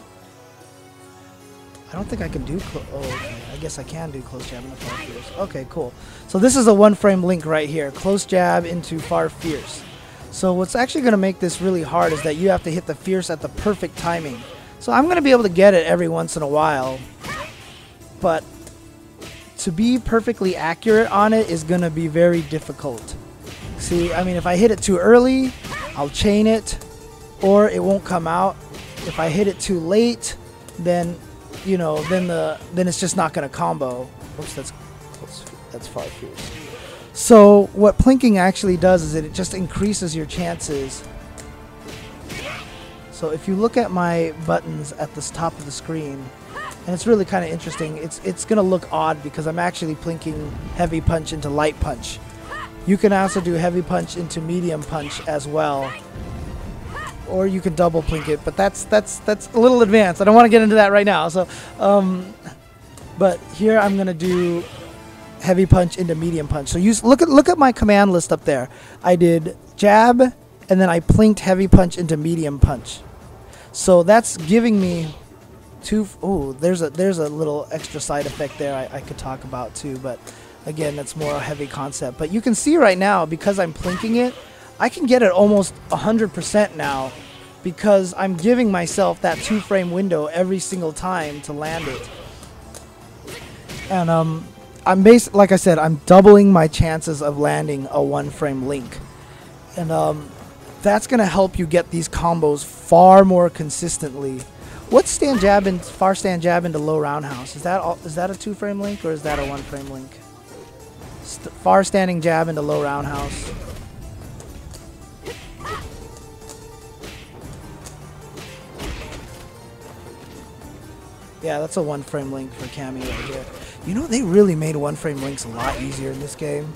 I don't think I can do... Oh, okay. I guess I can do close jab into far fierce. Okay, cool. So this is a 1-frame link right here. Close jab into far fierce. So what's actually going to make this really hard is that you have to hit the fierce at the perfect timing. So I'm going to be able to get it every once in a while. But to be perfectly accurate on it is going to be very difficult. See, I mean, if I hit it too early, I'll chain it, or it won't come out. If I hit it too late, then, you know, then it's just not going to combo. Oops, that's close. That's far fierce. So what plinking actually does is it just increases your chances. So if you look at my buttons at the top of the screen, and it's really kind of interesting, it's going to look odd because I'm actually plinking heavy punch into light punch. You can also do heavy punch into medium punch as well, or you can double plink it, but that's a little advanced. I don't want to get into that right now. So, but here I'm going to do heavy punch into medium punch. So look at my command list up there. I did jab, and then I plinked heavy punch into medium punch. So that's giving me two. Oh, there's a little extra side effect there I could talk about too, but again, that's more a heavy concept. But you can see right now, because I'm plinking it, I can get it almost 100% now, because I'm giving myself that 2-frame window every single time to land it. And I'm like I said, I'm doubling my chances of landing a 1-frame link, and that's gonna help you get these combos far more consistently. What's stand jab and far stand jab into low roundhouse? Is that a 2-frame link, or is that a 1-frame link? Far standing jab into low roundhouse. Yeah, that's a 1-frame link for Kami right here. You know, they really made 1-frame links a lot easier in this game.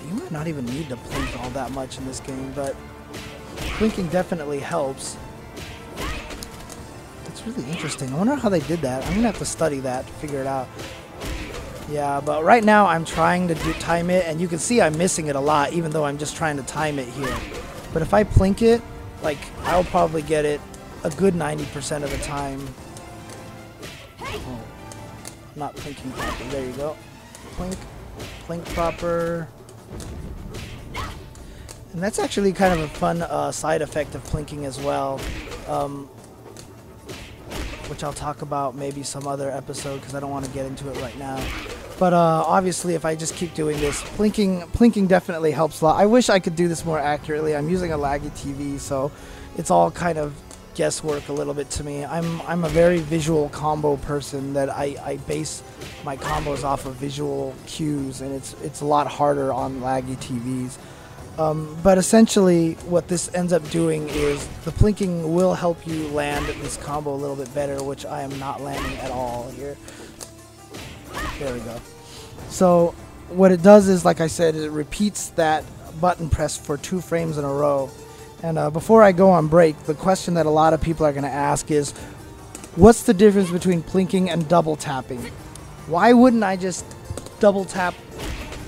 You might not even need to plink all that much in this game, but plinking definitely helps. It's really interesting. I wonder how they did that. I'm going to have to study that to figure it out. Yeah, but right now I'm trying to time it, and you can see I'm missing it a lot, even though I'm just trying to time it here. But if I plink it, like, I'll probably get it a good 90% of the time. Oh, not plinking proper. There you go. Plink proper. And that's actually kind of a fun side effect of plinking as well, which I'll talk about maybe some other episode because I don't want to get into it right now. But obviously, if I just keep doing this, plinking definitely helps a lot. I wish I could do this more accurately. I'm using a laggy TV, so it's all kind of guesswork a little bit to me. I'm a very visual combo person, that I base my combos off of visual cues, and it's a lot harder on laggy TVs. But essentially what this ends up doing is the plinking will help you land this combo a little bit better, which I am not landing at all here. There we go. So what it does is, like I said, it repeats that button press for 2 frames in a row. And before I go on break, the question that a lot of people are going to ask is, what's the difference between plinking and double tapping? Why wouldn't I just double tap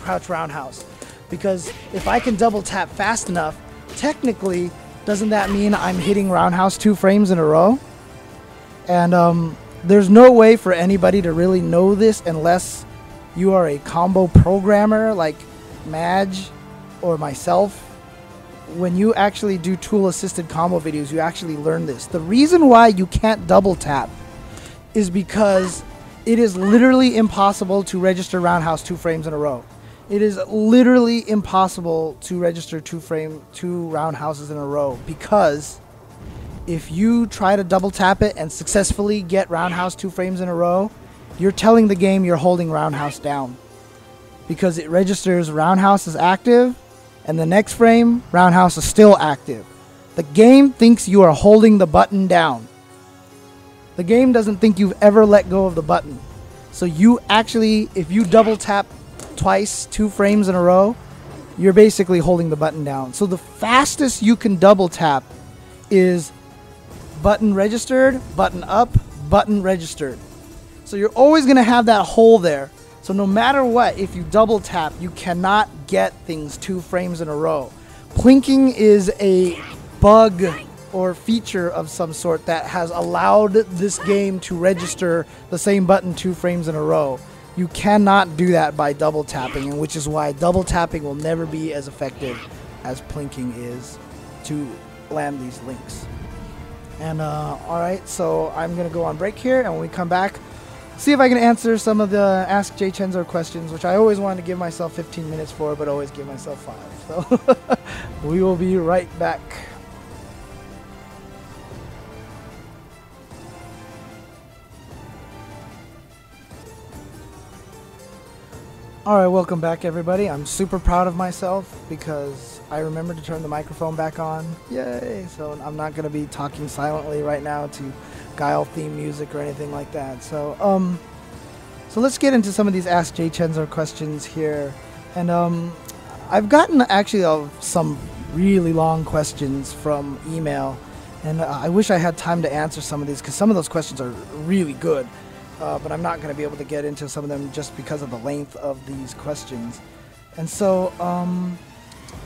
crouch roundhouse? Because if I can double tap fast enough, technically, doesn't that mean I'm hitting roundhouse 2 frames in a row? And there's no way for anybody to really know this unless you are a combo programmer like Madge or myself. When you actually do tool-assisted combo videos, you actually learn this. The reason why you can't double tap is because it is literally impossible to register roundhouse 2 frames in a row. It is literally impossible to register 2 roundhouses in a row, because if you try to double tap it and successfully get roundhouse 2 frames in a row, you're telling the game you're holding roundhouse down. Because it registers roundhouse is active, and the next frame, roundhouse is still active. The game thinks you are holding the button down. The game doesn't think you've ever let go of the button. So you actually, if you double tap twice, 2 frames in a row, you're basically holding the button down. So the fastest you can double tap is button registered, button up, button registered. So you're always going to have that hole there. So no matter what, if you double tap, you cannot get things 2 frames in a row. Plinking is a bug or feature of some sort that has allowed this game to register the same button 2 frames in a row. You cannot do that by double tapping, and which is why double tapping will never be as effective as plinking is to land these links. And alright, so I'm going to go on break here, and when we come back, see if I can answer some of the Ask jchensor questions, which I always wanted to give myself 15 minutes for, but always give myself 5. So we will be right back. Alright, welcome back everybody. I'm super proud of myself because I remembered to turn the microphone back on. Yay! So I'm not going to be talking silently right now to Guile theme music or anything like that. So let's get into some of these Ask jchensor questions here. And I've gotten actually some really long questions from email, and I wish I had time to answer some of these because some of those questions are really good. But I'm not going to be able to get into some of them just because of the length of these questions. And so,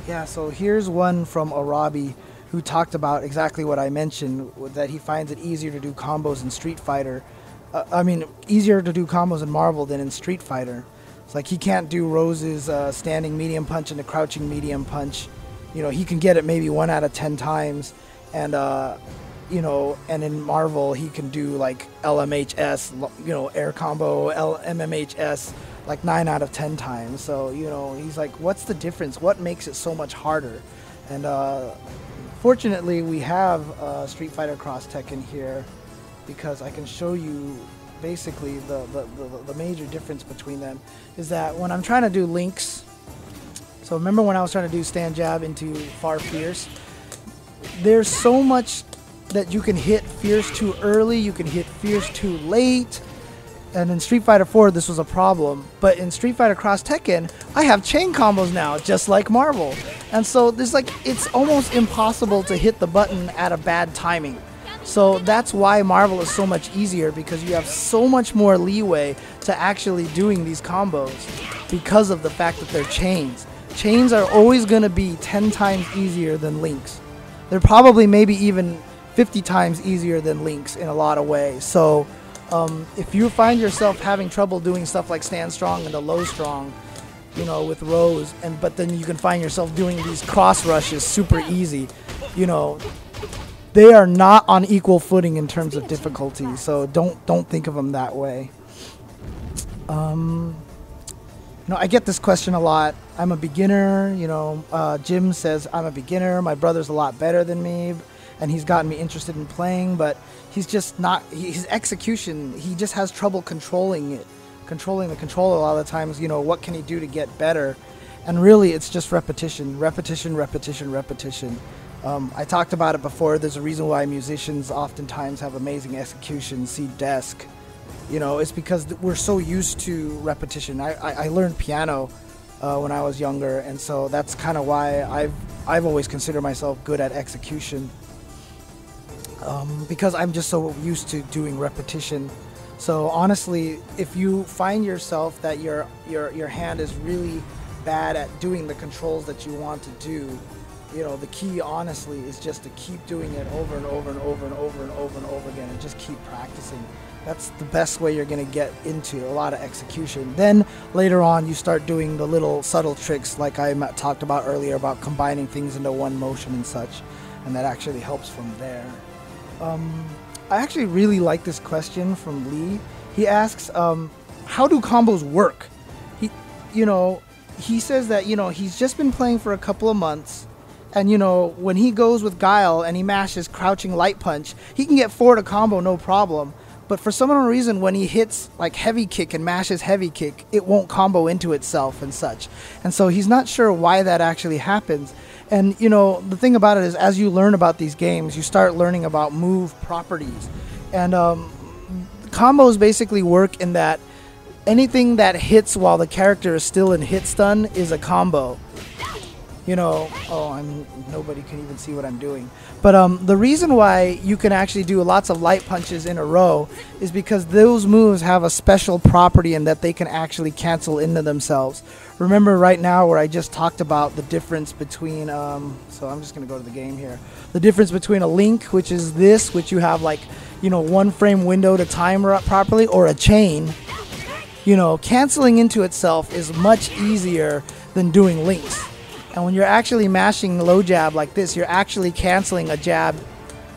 yeah, so here's one from Arabi who talked about exactly what I mentioned, that he finds it easier to do combos in Street Fighter. Easier to do combos in Marvel than in Street Fighter. It's like he can't do Rose's standing medium punch and a crouching medium punch. You know, he can get it maybe 1 out of 10 times. And, you know, and in Marvel, he can do like LMHS, you know, air combo, MMHS, like 9 out of 10 times. So, you know, he's like, what's the difference? What makes it so much harder? And fortunately, we have Street Fighter Cross Tekken here because I can show you basically the major difference between them is that when I'm trying to do links, so remember when I was trying to do stand jab into far fierce, there's so much that you can hit fierce too early, you can hit fierce too late, and in Street Fighter 4 this was a problem. But in Street Fighter Cross Tekken, I have chain combos now, just like Marvel. And so there's like, it's almost impossible to hit the button at a bad timing. So that's why Marvel is so much easier, because you have so much more leeway to actually doing these combos because of the fact that they're chains. Chains are always going to be 10 times easier than links. They're probably maybe even 50 times easier than links in a lot of ways. So if you find yourself having trouble doing stuff like stand strong and the low strong, you know, with Rose, but then you can find yourself doing these cross rushes super easy, you know, they are not on equal footing in terms of difficulty. So don't think of them that way. You know, I get this question a lot. I'm a beginner, you know, Jim says I'm a beginner, my brother's a lot better than me, and he's gotten me interested in playing, but he's just not, his execution, he just has trouble controlling it, controlling the controller a lot of the times. You know, what can he do to get better? And really it's just repetition, repetition, repetition, repetition. I talked about it before. There's a reason why musicians oftentimes have amazing execution, see Desk. You know, it's because we're so used to repetition. I learned piano when I was younger, and so that's kind of why I've always considered myself good at execution. Because I'm just so used to doing repetition. So honestly, if you find yourself that your hand is really bad at doing the controls that you want to do, you know, the key honestly is just to keep doing it over and over and over and over and over and over again, and just keep practicing. That's the best way you're going to get into a lot of execution. Then later on you start doing the little subtle tricks like I talked about earlier about combining things into one motion and such, and that actually helps from there. I actually really like this question from Lee. He asks, how do combos work? He says that, you know, he's just been playing for a couple of months, and, you know, when he goes with Guile and he mashes crouching light punch, he can get 4 to combo no problem. But for some unknown reason, when he hits like heavy kick and mashes heavy kick, it won't combo into itself and such. And so he's not sure why that actually happens. And, you know, the thing about it is, as you learn about these games, you start learning about move properties. And combos basically work in that anything that hits while the character is still in hit stun is a combo. You know, nobody can even see what I'm doing. But the reason why you can actually do lots of light punches in a row is because those moves have a special property in that they can actually cancel into themselves. Remember right now where I just talked about the difference between, so I'm just going to go to the game here. The difference between a link, which is this, which you have like, you know, 1 frame window to time properly, or a chain. You know, canceling into itself is much easier than doing links. And when you're actually mashing low jab like this, you're actually canceling a jab.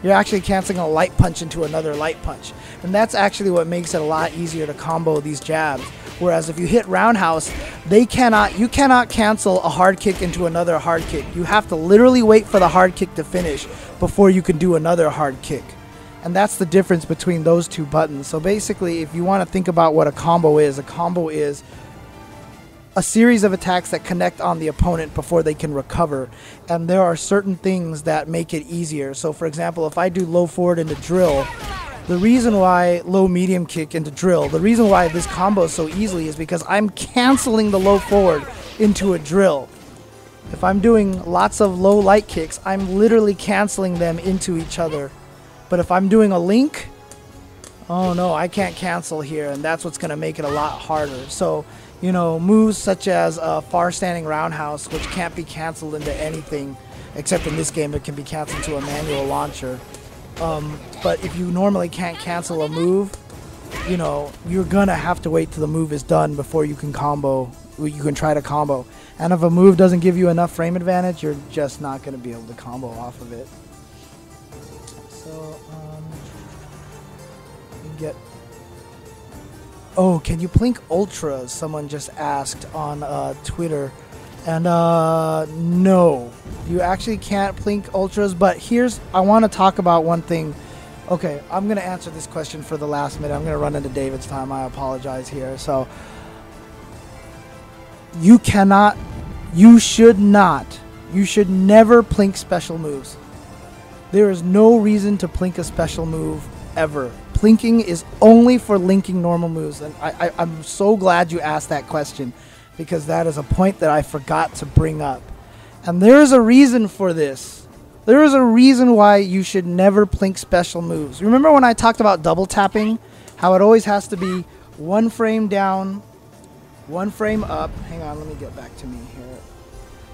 You're actually canceling a light punch into another light punch. And that's actually what makes it a lot easier to combo these jabs. Whereas if you hit roundhouse, you cannot cancel a hard kick into another hard kick. You have to literally wait for the hard kick to finish before you can do another hard kick. And that's the difference between those two buttons. So basically, if you want to think about what a combo is a series of attacks that connect on the opponent before they can recover. And there are certain things that make it easier. So for example, if I do low forward into drill, the reason why low medium kick into drill, the reason why this combo so easily is because I'm canceling the low forward into a drill. If I'm doing lots of low light kicks, I'm literally canceling them into each other. But if I'm doing a link, oh no, I can't cancel here, and that's what's going to make it a lot harder. So, you know, moves such as a far standing roundhouse, which can't be canceled into anything, except in this game it can be canceled to a manual launcher. But if you normally can't cancel a move, you know, you're going to have to wait till the move is done before you can combo. You can try to combo. And if a move doesn't give you enough frame advantage, you're just not going to be able to combo off of it. So, you get... Oh, can you plink ultras? Someone just asked on Twitter. And no, you actually can't plink ultras. But I want to talk about one thing. Okay, I'm going to answer this question for the last minute. I'm going to run into David's time. I apologize here. So, you should never plink special moves. There is no reason to plink a special move ever. Plinking is only for linking normal moves. And I'm so glad you asked that question, because that is a point that I forgot to bring up. And there is a reason for this. There is a reason why you should never plink special moves. Remember when I talked about double tapping? How it always has to be 1 frame down, 1 frame up. Hang on, let me get back to me here.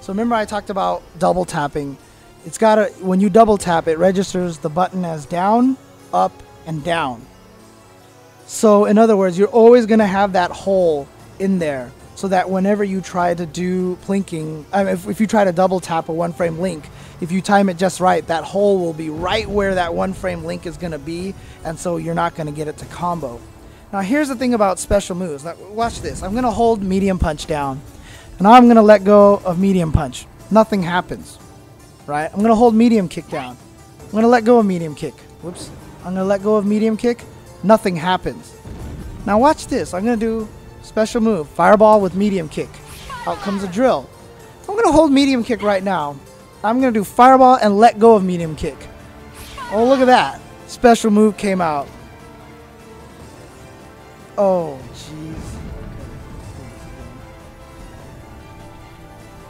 So remember I talked about double tapping. It's gotta, when you double tap, it registers the button as down, up, and down. So in other words, you're always gonna have that hole in there, so that whenever you try to do plinking, if you try to double tap a 1 frame link, if you time it just right, that hole will be right where that 1 frame link is gonna be, and so you're not gonna get it to combo. Now here's the thing about special moves. Now, watch this. I'm gonna hold medium punch down, and now I'm gonna let go of medium punch. Nothing happens, right? I'm gonna hold medium kick down. I'm gonna let go of medium kick. Whoops. I'm gonna let go of medium kick. Nothing happens. Now watch this. I'm gonna do special move, fireball with medium kick. Out comes a drill. I'm gonna hold medium kick right now. I'm gonna do fireball and let go of medium kick. Oh, look at that. Special move came out. Oh, jeez.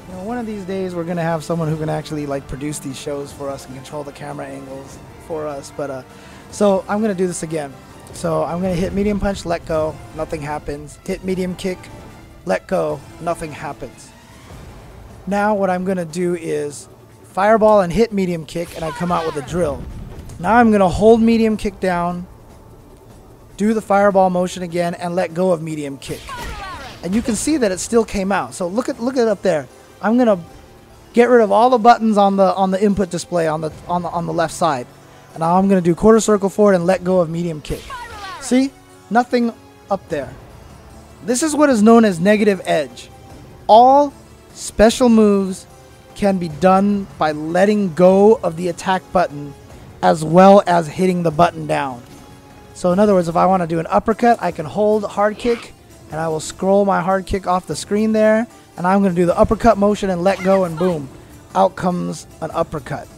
You know, one of these days we're gonna have someone who can actually like produce these shows for us and control the camera angles for us. But so I'm gonna do this again. So I'm gonna hit medium punch, let go, nothing happens. Hit medium kick, let go, nothing happens. Now what I'm gonna do is fireball and hit medium kick, and I come out with a drill. Now I'm gonna hold medium kick down, do the fireball motion again, and let go of medium kick. And you can see that it still came out. So look at it up there. I'm gonna get rid of all the buttons on the input display on the left side. And now I'm gonna do quarter circle forward and let go of medium kick. See? Nothing up there. This is what is known as negative edge. All special moves can be done by letting go of the attack button as well as hitting the button down. So in other words, if I want to do an uppercut, I can hold hard kick, and I will scroll my hard kick off the screen there, and I'm going to do the uppercut motion and let go, and boom, out comes an uppercut.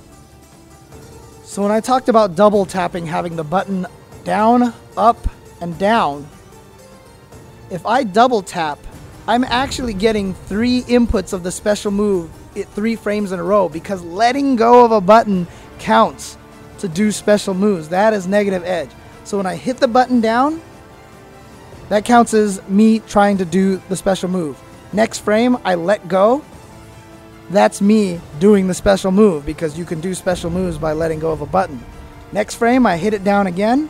So when I talked about double tapping, having the button down, up, and down, if I double tap, I'm actually getting 3 inputs of the special move at 3 frames in a row, because letting go of a button counts to do special moves. That is negative edge. So when I hit the button down, that counts as me trying to do the special move. Next frame, I let go. That's me doing the special move, because you can do special moves by letting go of a button. Next frame, I hit it down again.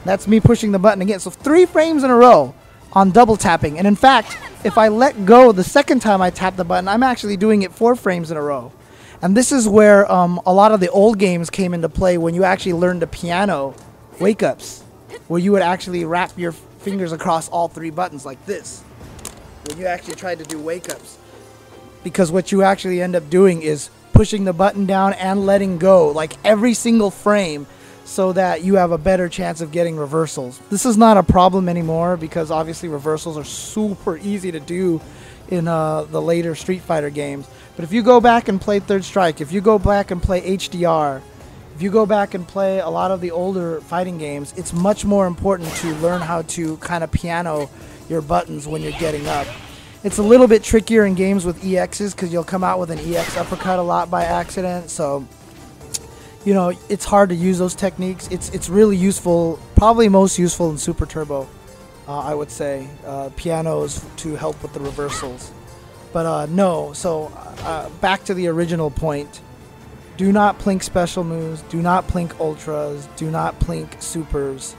That's me pushing the button again. So 3 frames in a row on double tapping. And in fact, if I let go the second time I tap the button, I'm actually doing it 4 frames in a row. And this is where a lot of the old games came into play, when you actually learned the piano wake-ups, where you would actually wrap your fingers across all 3 buttons like this, when you actually tried to do wake-ups. Because what you actually end up doing is pushing the button down and letting go, like every single frame, so that you have a better chance of getting reversals. This is not a problem anymore, because obviously reversals are super easy to do in the later Street Fighter games. But if you go back and play Third Strike, if you go back and play HDR, if you go back and play a lot of the older fighting games, it's much more important to learn how to kind of piano your buttons when you're getting up. It's a little bit trickier in games with EXs, because you'll come out with an EX uppercut a lot by accident. So, you know, it's hard to use those techniques. It's really useful, probably most useful in Super Turbo, I would say. Pianos to help with the reversals. But no, so back to the original point. Do not plink special moves, do not plink ultras, do not plink supers.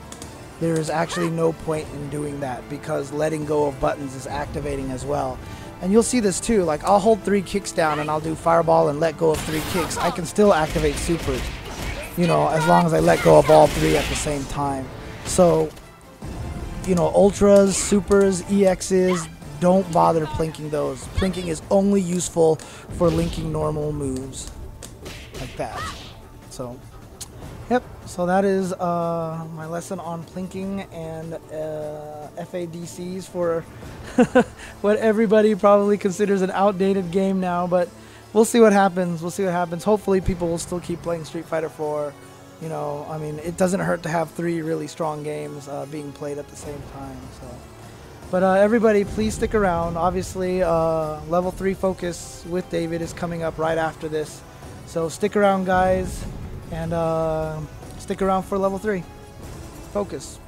There is actually no point in doing that, because letting go of buttons is activating as well. And you'll see this too, like I'll hold 3 kicks down and I'll do fireball and let go of 3 kicks. I can still activate supers, you know, as long as I let go of all 3 at the same time. So, you know, ultras, supers, EXs, don't bother plinking those. Plinking is only useful for linking normal moves like that. So, yep, so that is my lesson on plinking and FADCs for what everybody probably considers an outdated game now, but we'll see what happens. We'll see what happens. Hopefully people will still keep playing Street Fighter 4. You know, I mean, it doesn't hurt to have 3 really strong games being played at the same time. So, but everybody, please stick around. Obviously, level 3 focus with David is coming up right after this. So stick around, guys, and stick around for level 3 focus.